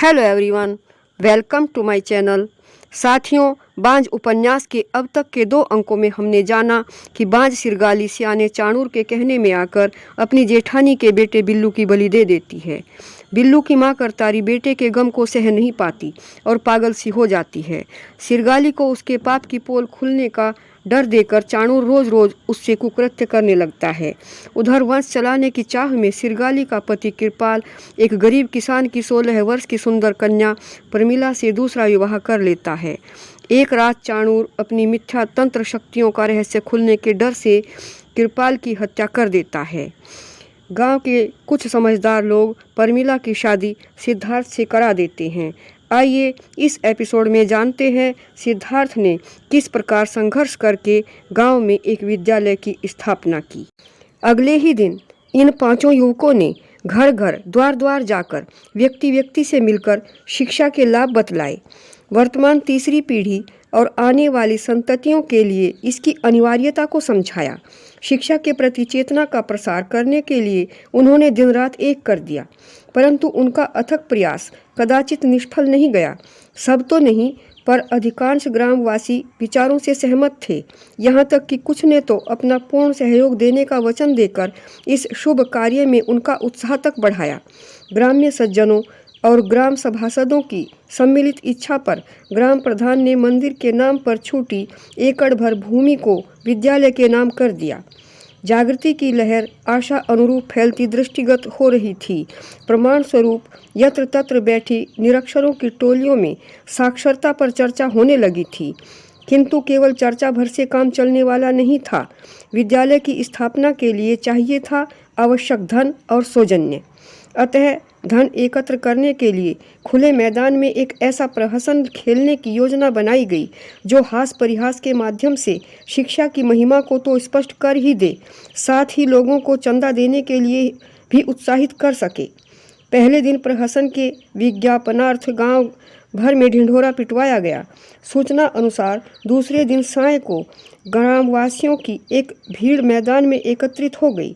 Hello everyone, welcome to my channel. साथियों, बांझ उपन्यास के अब तक के 2 अंकों में हमने जाना कि बांझ सिरगाली सियाने चाणूर के कहने में आकर अपनी जेठानी के बेटे बिल्लू की बलि दे देती है। बिल्लू की माँ करतारी बेटे के गम को सह नहीं पाती और पागल सी हो जाती है। सिरगाली को उसके पाप की पोल खुलने का डर देकर चाणूर रोज रोज उससे कुकृत्य करने लगता है। उधर वंश चलाने की चाह में सिरगाली का पति कृपाल एक गरीब किसान की 16 वर्ष की सुंदर कन्या प्रमिला से दूसरा विवाह कर लेता है। एक रात चाणूर अपनी मिथ्या तंत्र शक्तियों का रहस्य खुलने के डर से कृपाल की हत्या कर देता है। गांव के कुछ समझदार लोग प्रमिला की शादी सिद्धार्थ से करा देते हैं। आइए इस एपिसोड में जानते हैं सिद्धार्थ ने किस प्रकार संघर्ष करके गांव में एक विद्यालय की स्थापना की। अगले ही दिन इन 5 युवकों ने घर घर द्वार द्वार जाकर व्यक्ति व्यक्ति से मिलकर शिक्षा के लाभ बतलाए। वर्तमान तीसरी पीढ़ी और आने वाली संततियों के लिए इसकी अनिवार्यता को समझाया। शिक्षा के प्रति चेतना का प्रसार करने के लिए उन्होंने दिन रात एक कर दिया, परंतु उनका अथक प्रयास कदाचित निष्फल नहीं गया। सब तो नहीं, पर अधिकांश ग्रामवासी विचारों से सहमत थे। यहाँ तक कि कुछ ने तो अपना पूर्ण सहयोग देने का वचन देकर इस शुभ कार्य में उनका उत्साह तक बढ़ाया। ग्राम्य सज्जनों और ग्राम सभासदों की सम्मिलित इच्छा पर ग्राम प्रधान ने मंदिर के नाम पर छूटी एकड़ भर भूमि को विद्यालय के नाम कर दिया। जागृति की लहर आशा अनुरूप फैलती दृष्टिगत हो रही थी। प्रमाण स्वरूप यत्र तत्र बैठी निरक्षरों की टोलियों में साक्षरता पर चर्चा होने लगी थी, किंतु केवल चर्चा भर से काम चलने वाला नहीं था। विद्यालय की स्थापना के लिए चाहिए था आवश्यक धन और सौजन्य। अतः धन एकत्र करने के लिए खुले मैदान में एक ऐसा प्रहसन खेलने की योजना बनाई गई जो हास परिहास के माध्यम से शिक्षा की महिमा को तो स्पष्ट कर ही दे, साथ ही लोगों को चंदा देने के लिए भी उत्साहित कर सके। पहले दिन प्रहसन के विज्ञापनार्थ गांव भर में ढिंढोरा पिटवाया गया। सूचना अनुसार दूसरे दिन साय को ग्रामवासियों की एक भीड़ मैदान में एकत्रित हो गई।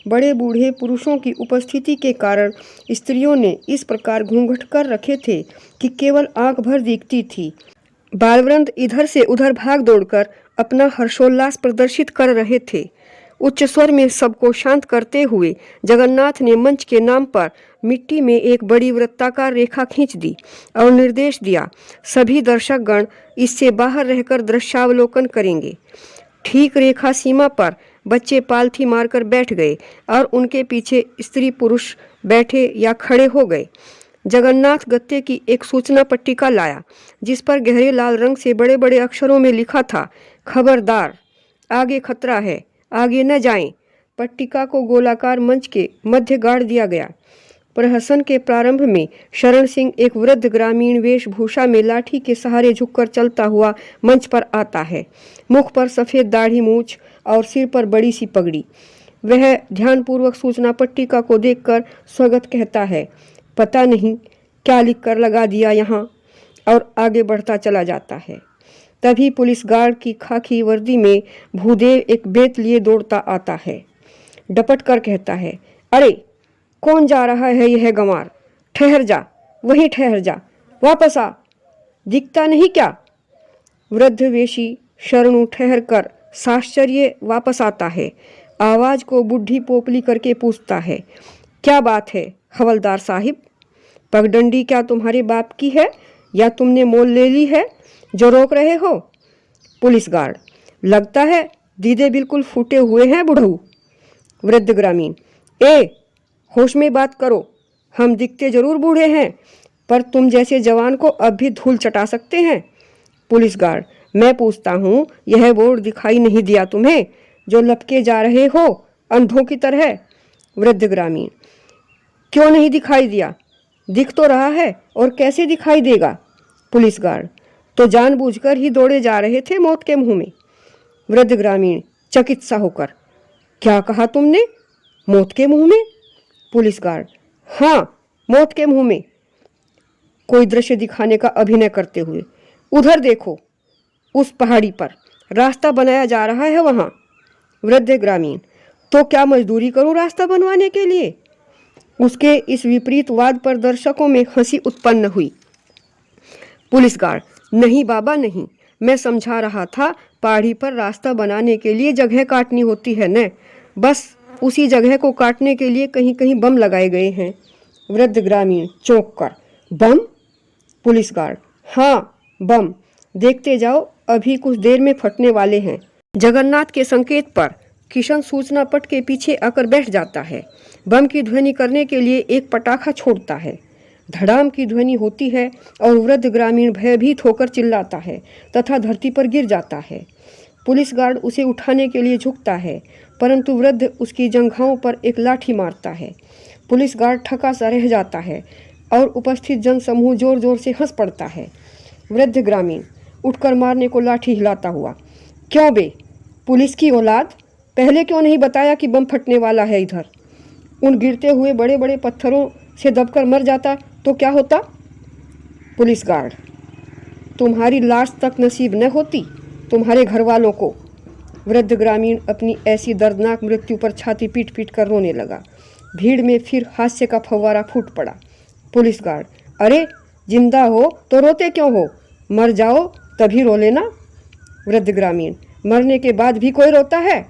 बड़े बूढ़े पुरुषों की उपस्थिति के कारण स्त्रियों ने इस प्रकार घूंघट कर रखे थे कि केवल आंख भर दिखती थी। बालवृंद इधर से उधर भाग दौड़कर अपना हर्षोल्लास प्रदर्शित कर रहे थे। उच्च स्वर में सबको शांत करते हुए जगन्नाथ ने मंच के नाम पर मिट्टी में एक बड़ी वृत्ताकार रेखा खींच दी और निर्देश दिया, सभी दर्शकगण इससे बाहर रहकर दृश्यावलोकन करेंगे। ठीक रेखा सीमा पर बच्चे पालथी मारकर बैठ गए और उनके पीछे स्त्री पुरुष बैठे या खड़े हो गए। जगन्नाथ गत्ते की एक सूचना पट्टिका लाया जिस पर गहरे लाल रंग से बड़े बड़े अक्षरों में लिखा था, खबरदार, आगे खतरा है, आगे न जाएं। पट्टिका को गोलाकार मंच के मध्य गाड़ दिया गया। प्रहसन के प्रारंभ में शरण सिंह एक वृद्ध ग्रामीण वेशभूषा में लाठी के सहारे झुककर चलता हुआ मंच पर आता है। मुख पर सफ़ेद दाढ़ी मूछ और सिर पर बड़ी सी पगड़ी। वह ध्यानपूर्वक सूचना पट्टिका को देखकर स्वागत कहता है, पता नहीं क्या लिख कर लगा दिया यहाँ, और आगे बढ़ता चला जाता है। तभी पुलिस गार्ड की खाकी वर्दी में भूदेव एक बेत लिए दौड़ता आता है। डपट कर कहता है, अरे कौन जा रहा है यह गंवार? ठहर जा, वहीं ठहर जा, वापस आ, दिखता नहीं क्या? वृद्ध वेशी शरणु ठहर कर साश्चर्य वापस आता है। आवाज को बुढ़ी पोपली करके पूछता है, क्या बात है हवलदार साहिब? पगडंडी क्या तुम्हारे बाप की है या तुमने मोल ले ली है जो रोक रहे हो? पुलिस गार्ड, लगता है दीदे बिल्कुल फूटे हुए हैं बुढ़ऊ। वृद्ध ग्रामीण, ए होश में बात करो, हम दिखते जरूर बूढ़े हैं, पर तुम जैसे जवान को अब भी धूल चटा सकते हैं। पुलिस गार्ड, मैं पूछता हूँ, यह बोर्ड दिखाई नहीं दिया तुम्हें जो लपके जा रहे हो अंधों की तरह? वृद्ध ग्रामीण, क्यों नहीं दिखाई दिया? दिख तो रहा है, और कैसे दिखाई देगा? पुलिस गार्ड, तो जानबूझकर ही दौड़े जा रहे थे मौत के मुंह में। वृद्ध ग्रामीण चकित सा होकर, क्या कहा तुमने? मौत के मुंह में? पुलिस गार्ड, हाँ, मौत के मुंह में। कोई दृश्य दिखाने का अभिनय करते हुए, उधर देखो, उस पहाड़ी पर रास्ता बनाया जा रहा है वहाँ। वृद्ध ग्रामीण, तो क्या मजदूरी करूं रास्ता बनवाने के लिए? उसके इस विपरीत वाद पर दर्शकों में हंसी उत्पन्न हुई। पुलिस गार्ड, नहीं बाबा नहीं, मैं समझा रहा था पहाड़ी पर रास्ता बनाने के लिए जगह काटनी होती है न, बस उसी जगह को काटने के लिए कहीं कहीं बम लगाए गए हैं। वृद्ध ग्रामीण चौंक कर, बम? पुलिस गार्ड, हाँ बम, देखते जाओ अभी कुछ देर में फटने वाले हैं। जगन्नाथ के संकेत पर किशन सूचना पट के पीछे आकर बैठ जाता है। बम की ध्वनि करने के लिए एक पटाखा छोड़ता है। धड़ाम की ध्वनि होती है और वृद्ध ग्रामीण भयभीत होकर चिल्लाता है तथा धरती पर गिर जाता है। पुलिस गार्ड उसे उठाने के लिए झुकता है, परंतु वृद्ध उसकी जंघाओं पर एक लाठी मारता है। पुलिस गार्ड थका सा रह जाता है और उपस्थित जनसमूह जोर जोर से हंस पड़ता है। वृद्ध ग्रामीण उठकर मारने को लाठी हिलाता हुआ, क्यों बे, पुलिस की औलाद, पहले क्यों नहीं बताया कि बम फटने वाला है इधर? उन गिरते हुए बड़े बड़े पत्थरों से दबकर मर जाता तो क्या होता? पुलिस गार्ड, तुम्हारी लाश तक नसीब न होती तुम्हारे घर वालों को। वृद्ध ग्रामीण अपनी ऐसी दर्दनाक मृत्यु पर छाती पीट पीट कर रोने लगा। भीड़ में फिर हास्य का फव्वारा फूट पड़ा। पुलिस गार्ड, अरे जिंदा हो तो रोते क्यों हो, मर जाओ तभी रो लेना। वृद्ध ग्रामीण, मरने के बाद भी कोई रोता है?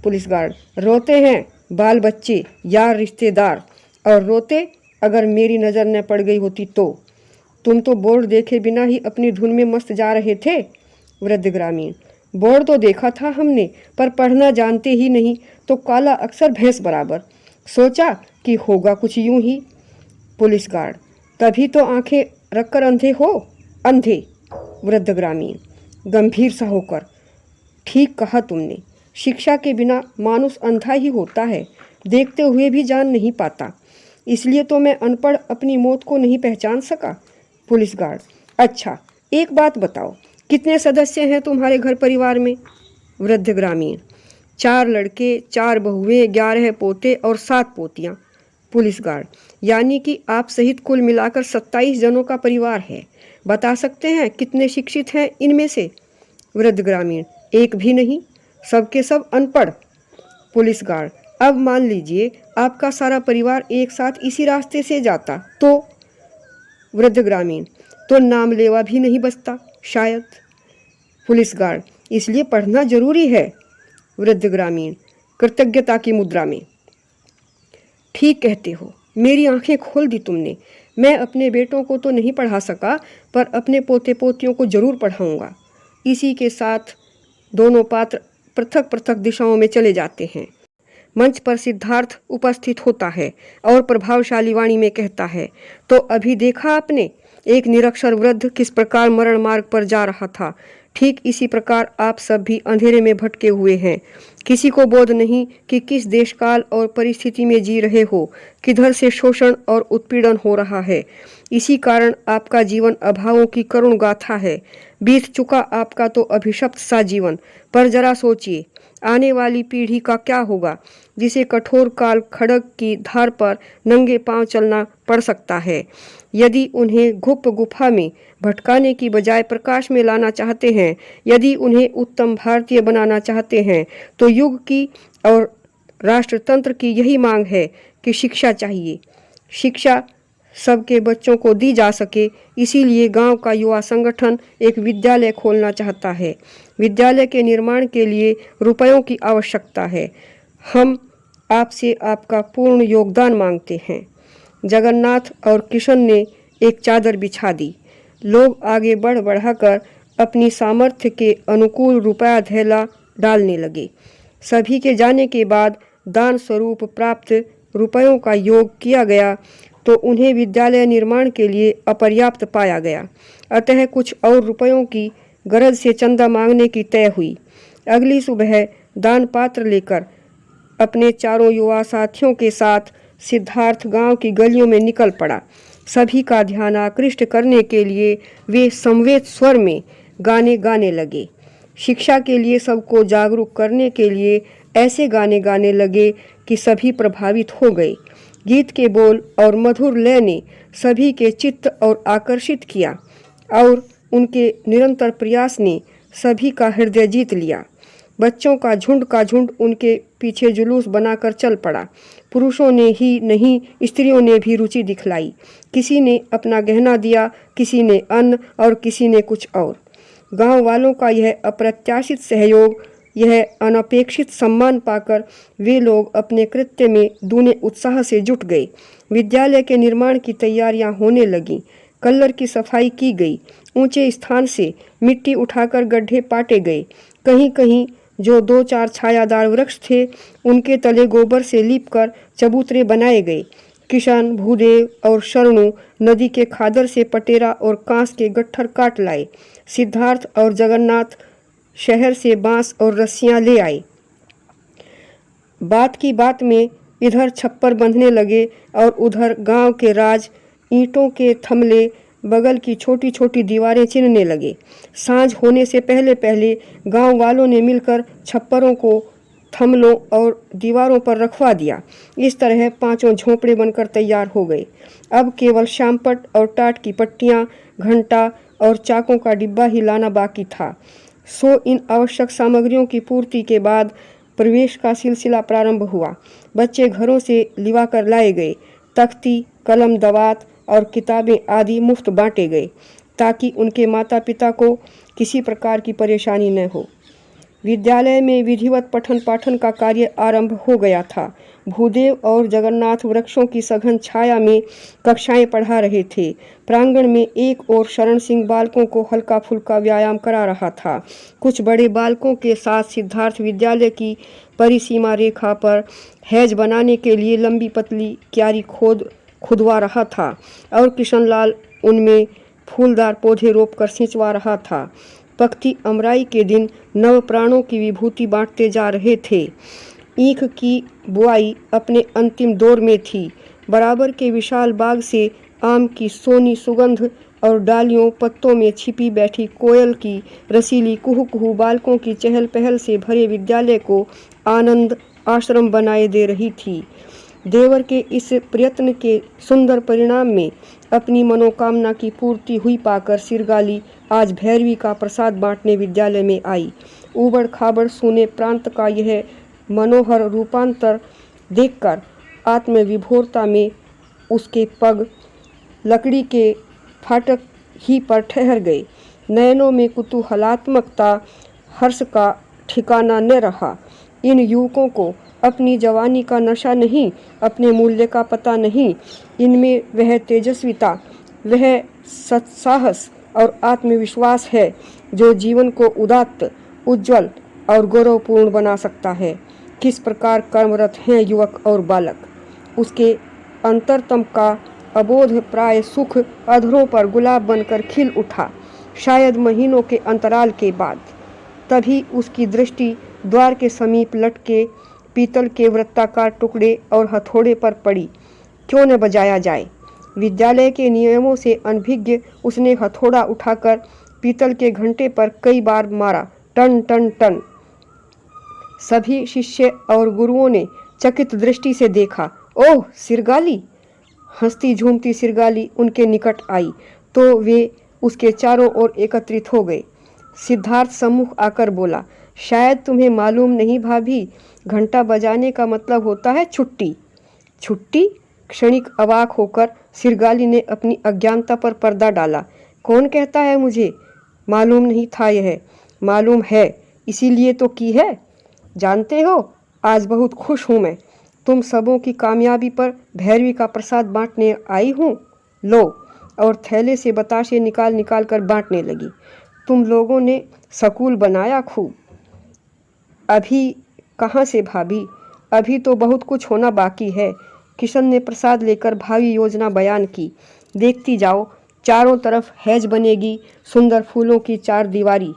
पुलिस गार्ड, रोते हैं बाल बच्चे, यार, रिश्तेदार, और रोते अगर मेरी नज़र न पड़ गई होती तो। तुम तो बोर्ड देखे बिना ही अपनी धुन में मस्त जा रहे थे। वृद्ध ग्रामीण, बोर्ड तो देखा था हमने, पर पढ़ना जानते ही नहीं तो काला अक्षर भैंस बराबर, सोचा कि होगा कुछ यूं ही। पुलिस गार्ड, तभी तो आंखें रखकर अंधे हो, अंधे। वृद्ध ग्रामीण गंभीर सा होकर, ठीक कहा तुमने, शिक्षा के बिना मानुष अंधा ही होता है, देखते हुए भी जान नहीं पाता, इसलिए तो मैं अनपढ़ अपनी मौत को नहीं पहचान सका। पुलिस गार्ड, अच्छा एक बात बताओ, कितने सदस्य हैं तुम्हारे घर परिवार में? वृद्ध ग्रामीण, 4 लड़के, 4 बहुएं, 11 पोते और 7 पोतियां। पुलिस गार्ड, यानी कि आप सहित कुल मिलाकर 27 जनों का परिवार है। बता सकते हैं कितने शिक्षित हैं इनमें से? वृद्ध ग्रामीण, एक भी नहीं, सबके सब अनपढ़। पुलिस गार्ड, अब मान लीजिए आपका सारा परिवार एक साथ इसी रास्ते से जाता तो? वृद्ध ग्रामीण, तो नाम लेवा भी नहीं बचता शायद। पुलिस गार्ड, इसलिए पढ़ना जरूरी है। वृद्ध ग्रामीण कृतज्ञता की मुद्रा में, ठीक कहते हो, मेरी आंखें खोल दी तुमने। मैं अपने बेटों को तो नहीं पढ़ा सका, पर अपने पोते पोतियों को जरूर पढ़ाऊंगा। इसी के साथ दोनों पात्र पृथक पृथक दिशाओं में चले जाते हैं। मंच पर सिद्धार्थ उपस्थित होता है और प्रभावशाली वाणी में कहता है, तो अभी देखा आपने, एक निरक्षर वृद्ध किस प्रकार मरण मार्ग पर जा रहा था, ठीक इसी प्रकार आप सब भी अंधेरे में भटके हुए हैं। किसी को बोध नहीं कि किस देश काल और परिस्थिति में जी रहे हो, किधर से शोषण और उत्पीड़न हो रहा है। इसी कारण आपका जीवन अभावों की करुण गाथा है। बीत चुका आपका तो अभिशप्त सा जीवन, पर जरा सोचिए आने वाली पीढ़ी का क्या होगा, जिसे कठोर काल खड्ग की धार पर नंगे पांव चलना पड़ सकता है। यदि उन्हें गुप्त गुफा में भटकाने की बजाय प्रकाश में लाना चाहते हैं, यदि उन्हें उत्तम भारतीय बनाना चाहते हैं, तो युग की और राष्ट्रतंत्र की यही मांग है कि शिक्षा चाहिए। शिक्षा सबके बच्चों को दी जा सके, इसीलिए गांव का युवा संगठन एक विद्यालय खोलना चाहता है। विद्यालय के निर्माण के लिए रुपयों की आवश्यकता है। हम आपसे आपका पूर्ण योगदान मांगते हैं। जगन्नाथ और किशन ने एक चादर बिछा दी। लोग आगे बढ़ाकर अपनी सामर्थ्य के अनुकूल रुपया धैला डालने लगे। सभी के जाने के बाद दान स्वरूप प्राप्त रुपयों का योग किया गया तो उन्हें विद्यालय निर्माण के लिए अपर्याप्त पाया गया। अतः कुछ और रुपयों की गरज से चंदा मांगने की तय हुई। अगली सुबह दान पात्र लेकर अपने चारों युवा साथियों के साथ सिद्धार्थ गांव की गलियों में निकल पड़ा। सभी का ध्यान आकृष्ट करने के लिए वे समवेत स्वर में गाने गाने लगे। शिक्षा के लिए सबको जागरूक करने के लिए ऐसे गाने गाने लगे कि सभी प्रभावित हो गए। गीत के बोल और मधुर लय ने सभी के चित्त और आकर्षित किया और उनके निरंतर प्रयास ने सभी का हृदय जीत लिया। बच्चों का झुंड उनके पीछे जुलूस बनाकर चल पड़ा। पुरुषों ने ही नहीं, स्त्रियों ने भी रुचि दिखलाई। किसी ने अपना गहना दिया, किसी ने अन्न और किसी ने कुछ और। गांव वालों का यह अप्रत्याशित सहयोग, यह अनपेक्षित सम्मान पाकर वे लोग अपने कृत्य में दूने उत्साह से जुट गए। विद्यालय के निर्माण की तैयारियां होने लगीं। कल्लर की सफाई की गई। ऊंचे स्थान से मिट्टी उठाकर गड्ढे पाटे गए। कहीं कहीं जो 2-4 छायादार वृक्ष थे, उनके तले गोबर से लीपकर चबूतरे बनाए गए। किशन, भूदेव और शरणु नदी के खादर से पटेरा और कांस के गट्ठर काट लाए। सिद्धार्थ और जगन्नाथ शहर से बांस और रस्सियां ले आए। बात की बात में इधर छप्पर बंधने लगे और उधर गांव के राज ईंटों के थमले बगल की छोटी छोटी दीवारें चिनने लगे। सांझ होने से पहले पहले गांव वालों ने मिलकर छप्परों को थमलों और दीवारों पर रखवा दिया। इस तरह 5 झोंपड़े बनकर तैयार हो गए। अब केवल शामपट और टाट की पट्टियां, घंटा और चाकों का डिब्बा ही लाना बाकी था। सो इन आवश्यक सामग्रियों की पूर्ति के बाद प्रवेश का सिलसिला प्रारंभ हुआ। बच्चे घरों से लिवा कर लाए गए। तख्ती, कलम, दवात और किताबें आदि मुफ्त बांटे गए ताकि उनके माता पिता को किसी प्रकार की परेशानी न हो। विद्यालय में विधिवत पठन पाठन का कार्य आरंभ हो गया था। भूदेव और जगन्नाथ वृक्षों की सघन छाया में कक्षाएं पढ़ा रहे थे। प्रांगण में एक और शरण सिंह बालकों को हल्का फुल्का व्यायाम करा रहा था। कुछ बड़े बालकों के साथ सिद्धार्थ विद्यालय की परिसीमा रेखा पर हैज बनाने के लिए लंबी पतली क्यारी खुदवा रहा था और किशनलाल उनमें फूलदार पौधे रोपकर सिंचवा रहा था। पक्ति अमराई के दिन नव प्राणों की विभूति बांटते जा रहे थे। ईख की बुआई अपने अंतिम दौर में थी। बराबर के विशाल बाग से आम की सोनी सुगंध और डालियों पत्तों में छिपी बैठी कोयल की रसीली कुहू कुहू बालकों की चहल पहल से भरे विद्यालय को आनंद आश्रम बनाए दे रही थी। देवर के इस प्रयत्न के सुंदर परिणाम में अपनी मनोकामना की पूर्ति हुई पाकर सिरगाली आज भैरवी का प्रसाद बांटने विद्यालय में आई। ऊबड़ खाबड़ सूने प्रांत का यह मनोहर रूपांतर देखकर आत्मविभोरता में उसके पग लकड़ी के फाटक ही पर ठहर गए। नयनों में कुतूहलात्मकता, हर्ष का ठिकाना न रहा। इन युवकों को अपनी जवानी का नशा नहीं, अपने मूल्य का पता नहीं। इनमें वह तेजस्विता, वह सत्साहस और आत्मविश्वास है जो जीवन को उदात्त, उज्जवल और गौरवपूर्ण बना सकता है। किस प्रकार कर्मरत हैं युवक और बालक। उसके अंतरतम का अबोध प्राय सुख अधरों पर गुलाब बनकर खिल उठा, शायद महीनों के अंतराल के बाद। तभी उसकी दृष्टि द्वार के समीप लटके पीतल के वृत्ताकार टुकड़े और हथौड़े पर पड़ी। क्यों न बजाया जाए। विद्यालय के नियमों से अनभिज्ञ उसने हथौड़ा उठाकर पीतल के घंटे पर कई बार मारा, टन टन टन। सभी शिष्य और गुरुओं ने चकित दृष्टि से देखा। ओह सिरगाली! हंसती झूमती सिरगाली उनके निकट आई तो वे उसके चारों ओर एकत्रित हो गए। सिद्धार्थ सम्मुख आकर बोला, शायद तुम्हें मालूम नहीं भाभी, घंटा बजाने का मतलब होता है छुट्टी। छुट्टी? क्षणिक अवाक होकर सिरगाली ने अपनी अज्ञानता पर पर्दा डाला। कौन कहता है मुझे मालूम नहीं था? यह मालूम है, इसीलिए तो की है। जानते हो, आज बहुत खुश हूँ मैं। तुम सबों की कामयाबी पर भैरवी का प्रसाद बांटने आई हूँ। लो, और थैले से बताशे निकाल निकाल कर बांटने लगी। तुम लोगों ने सकूल बनाया खूब। अभी कहाँ से भाभी, अभी तो बहुत कुछ होना बाकी है। किशन ने प्रसाद लेकर भावी योजना बयान की। देखती जाओ, चारों तरफ हैज बनेगी, सुंदर फूलों की 4 दीवारी।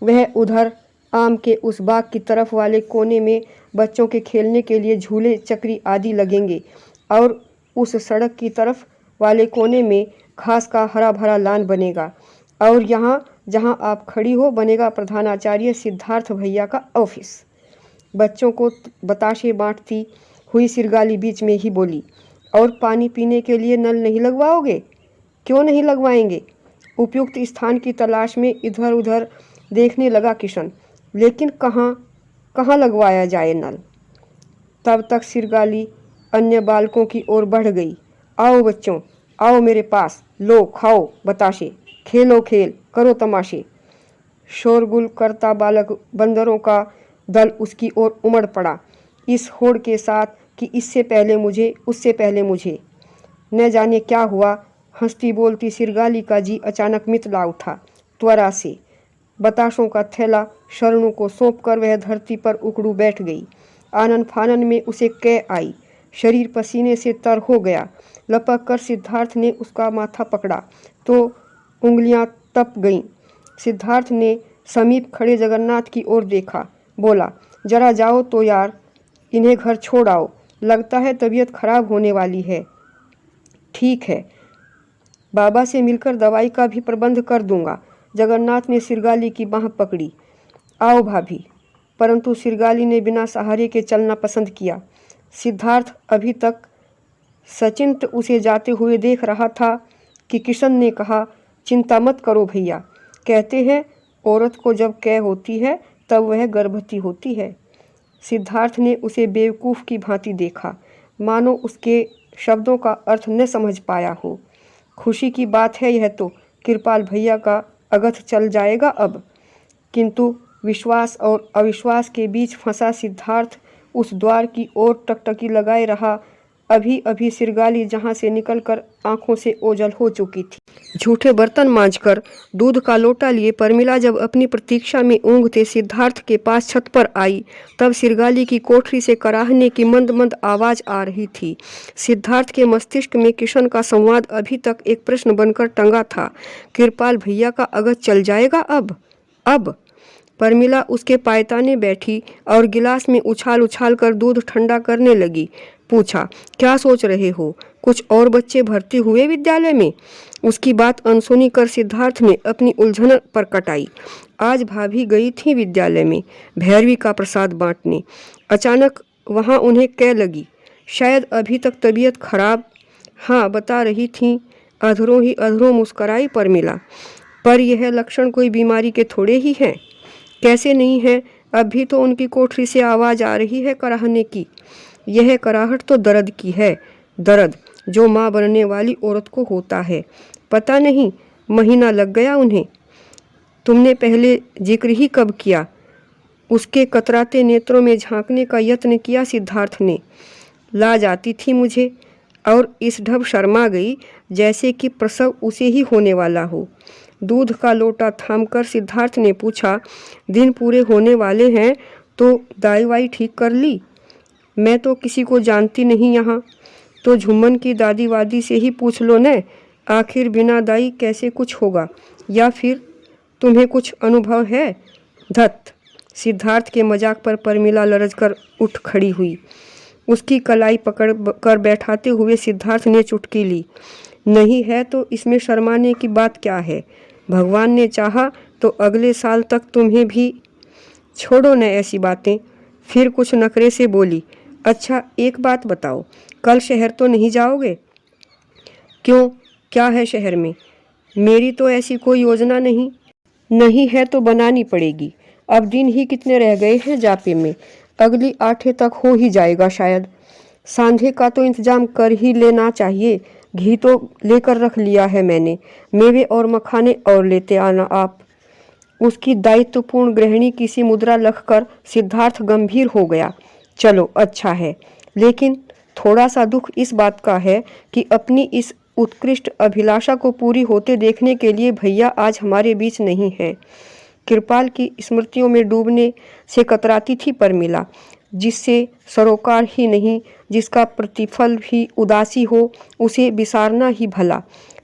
वह उधर आम के उस बाग की तरफ वाले कोने में बच्चों के खेलने के लिए झूले, चक्री आदि लगेंगे और उस सड़क की तरफ वाले कोने में घास का हरा भरा लान बनेगा और यहाँ जहाँ आप खड़ी हो बनेगा प्रधानाचार्य सिद्धार्थ भैया का ऑफिस। बच्चों को बताशे बांटती हुई सिरगाली बीच में ही बोली, और पानी पीने के लिए नल नहीं लगवाओगे? क्यों नहीं लगवाएंगे? उपयुक्त स्थान की तलाश में इधर उधर देखने लगा किशन, लेकिन कहाँ लगवाया जाए नल। तब तक सिरगाली अन्य बालकों की ओर बढ़ गई। आओ बच्चों, आओ मेरे पास, लो खाओ बताशे, खेलो खेल, करो तमाशे। शोरगुल करता बालक बंदरों का दल उसकी ओर उमड़ पड़ा, इस होड़ के साथ कि इससे पहले मुझे, उससे पहले मुझे। न जाने क्या हुआ, हंसती बोलती सिरगाली का जी अचानक मितला उठा। त्वरा से बताशों का थैला शरणु को सौंपकर वह धरती पर उकड़ू बैठ गई। आनन फानन में उसे कै आई, शरीर पसीने से तर हो गया। लपक कर सिद्धार्थ ने उसका माथा पकड़ा तो उंगलियां तप गईं। सिद्धार्थ ने समीप खड़े जगन्नाथ की ओर देखा, बोला, जरा जाओ तो यार, इन्हें घर छोड़ आओ, लगता है तबीयत खराब होने वाली है। ठीक है, बाबा से मिलकर दवाई का भी प्रबंध कर दूंगा। जगन्नाथ ने सिरगाली की बाँह पकड़ी। आओ भाभी। परंतु सिरगाली ने बिना सहारे के चलना पसंद किया। सिद्धार्थ अभी तक सचिंत उसे जाते हुए देख रहा था कि किशन ने कहा, चिंता मत करो भैया, कहते हैं औरत को जब कै होती है तब वह गर्भवती होती है। सिद्धार्थ ने उसे बेवकूफ़ की भांति देखा, मानो उसके शब्दों का अर्थ न समझ पाया हो। खुशी की बात है यह तो, कृपाल भैया का अगथ चल जाएगा अब। किंतु विश्वास और अविश्वास के बीच फंसा सिद्धार्थ उस द्वार की ओर टकटकी लगाए रहा। अभी अभी सिरगाली जहाँ से निकलकर आंखों से ओझल हो चुकी थी। झूठे बर्तन मांजकर दूध का लोटा लिए परमिला जब अपनी प्रतीक्षा में ऊँघते सिद्धार्थ के पास छत पर आई, तब सिरगाली की कोठरी से कराहने की मंद मंद आवाज़ आ रही थी। सिद्धार्थ के मस्तिष्क में किशन का संवाद अभी तक एक प्रश्न बनकर टंगा था। कृपाल भैया का अगत चल जाएगा अब। परमिला उसके पायताने बैठी और गिलास में उछाल उछाल कर दूध ठंडा करने लगी। पूछा, क्या सोच रहे हो, कुछ और बच्चे भर्ती हुए विद्यालय में? उसकी बात अनसुनी कर सिद्धार्थ ने अपनी उलझन पर कटाई। आज भाभी गई थी विद्यालय में भैरवी का प्रसाद बांटने। अचानक वहाँ उन्हें कै लगी, शायद अभी तक तबीयत खराब। हाँ, बता रही थी। अधरों ही अधरों मुस्कराई परमिला। पर यह लक्षण कोई बीमारी के थोड़े ही हैं। कैसे नहीं है, अभी तो उनकी कोठरी से आवाज़ आ रही है कराहने की। यह कराहट तो दर्द की है, दर्द जो माँ बनने वाली औरत को होता है। पता नहीं महीना लग गया उन्हें। तुमने पहले जिक्र ही कब किया? उसके कतराते नेत्रों में झांकने का यत्न किया सिद्धार्थ ने। लाज आती थी मुझे और इस ढब शर्मा गई जैसे कि प्रसव उसे ही होने वाला हो। दूध का लोटा थामकर सिद्धार्थ ने पूछा, दिन पूरे होने वाले हैं तो दाई वाई ठीक कर ली? मैं तो किसी को जानती नहीं यहाँ, तो झुम्मन की दादी वादी से ही पूछ लो न। आखिर बिना दाई कैसे कुछ होगा? या फिर तुम्हें कुछ अनुभव है? धत! सिद्धार्थ के मजाक पर परमिला लरज कर उठ खड़ी हुई। उसकी कलाई पकड़ कर बैठाते हुए सिद्धार्थ ने चुटकी ली। नहीं है तो इसमें शर्माने की बात क्या है? भगवान ने चाहा तो अगले साल तक तुम्हें भी। छोड़ो न ऐसी बातें। फिर कुछ नखरे से बोली, अच्छा एक बात बताओ, कल शहर तो नहीं जाओगे? क्यों, क्या है शहर में? मेरी तो ऐसी कोई योजना नहीं है तो बनानी पड़ेगी। अब दिन ही कितने रह गए हैं जापे में, अगली 8 तक हो ही जाएगा शायद। सांधे का तो इंतजाम कर ही लेना चाहिए। घी तो लेकर रख लिया है मैंने, मेवे और मखाने और लेते आना आप। उसकी दायित्वपूर्ण गृहिणी की सी मुद्रा लखकर सिद्धार्थ गंभीर हो गया। चलो अच्छा है, लेकिन थोड़ा सा दुख इस बात का है कि अपनी इस उत्कृष्ट अभिलाषा को पूरी होते देखने के लिए भैया आज हमारे बीच नहीं है। कृपाल की स्मृतियों में डूबने से कतराती थी परमिला, जिससे सरोकार ही नहीं, जिसका प्रतिफल भी उदासी हो, उसे विसारना ही भला।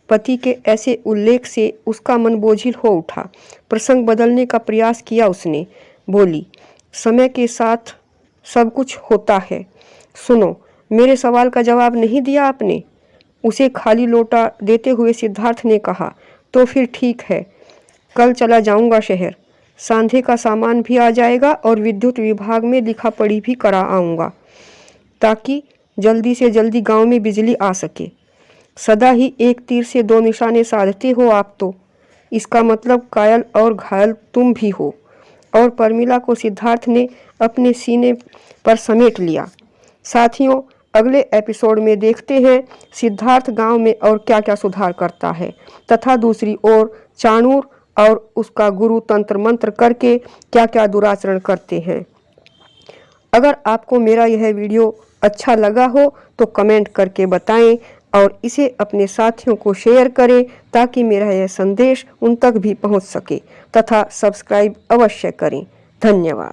पति के ऐसे उल्लेख से उसका मन बोझिल हो उठा। प्रसंग बदलने का प्रयास किया उसने। बोली, समय के साथ सब कुछ होता है। सुनो, मेरे सवाल का जवाब नहीं दिया आपने। उसे खाली लोटा देते हुए सिद्धार्थ ने कहा, तो फिर ठीक है, कल चला जाऊंगा शहर। सांधे का सामान भी आ जाएगा और विद्युत विभाग में लिखा पढ़ी भी करा आऊँगा, ताकि जल्दी से जल्दी गांव में बिजली आ सके। सदा ही एक तीर से 2 निशाने साधते हो आप तो। इसका मतलब कायल और घायल तुम भी हो। और परमिला को सिद्धार्थ ने अपने सीने पर समेट लिया। साथियों, अगले एपिसोड में देखते हैं सिद्धार्थ गांव में और क्या क्या सुधार करता है तथा दूसरी ओर चाणूर और उसका गुरु तंत्र मंत्र करके क्या क्या दुराचरण करते हैं। अगर आपको मेरा यह वीडियो अच्छा लगा हो तो कमेंट करके बताएं और इसे अपने साथियों को शेयर करें ताकि मेरा यह संदेश उन तक भी पहुंच सके तथा सब्सक्राइब अवश्य करें। धन्यवाद।